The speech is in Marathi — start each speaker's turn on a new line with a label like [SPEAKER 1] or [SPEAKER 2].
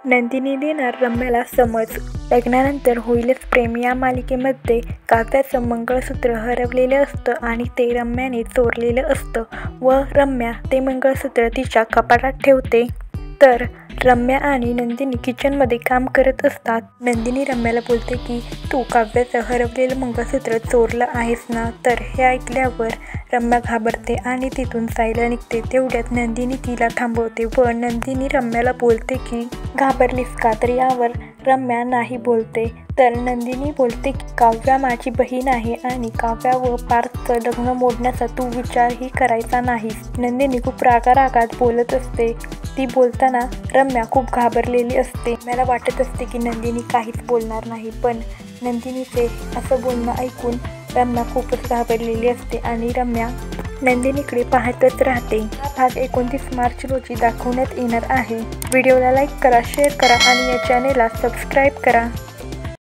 [SPEAKER 1] नंदिनी देणार रम्याला समज. लग्नानंतर होईलच प्रेम या मालिकेमध्ये काव्याचं मंगळसूत्र हरवलेलं असतं आणि ते रम्याने चोरलेलं असतं व रम्या ते मंगळसूत्र तिच्या कपाटात ठेवते. तर रम्या आणि नंदिनी किचनमध्ये काम करत असतात. नंदिनी रम्याला बोलते की तू काव्याचं हरवलेलं मंगळसूत्र चोरलं आहेस ना. तर हे ऐकल्यावर रम्या घाबरते आणि तिथून जायला निघते. तेवढ्यात नंदिनी तिला थांबवते व नंदिनी रम्याला बोलते की घाबरलीस का. तर यावर रम्या नाही बोलते. तर नंदिनी बोलते की काव्या माझी बहीण आहे आणि काव्या व पार्थचं लग्न मोडण्याचा तू विचारही करायचा नाहीस. नंदिनी खूप रागारागात बोलत असते. ती बोलताना रम्या खूप घाबरलेली असते. मला वाटत असते की नंदिनी काहीच बोलणार नाही, पण नंदिनीचे असं बोलणं ऐकून रम्या खूपच घाबरलेली असते आणि रम्या नंदिनीकडे पाहतच राहते. हा भाग 29 मार्च रोजी दाखवण्यात येणार आहे. व्हिडिओला लाईक करा, शेअर करा आणि या चॅनेलला सबस्क्राईब करा.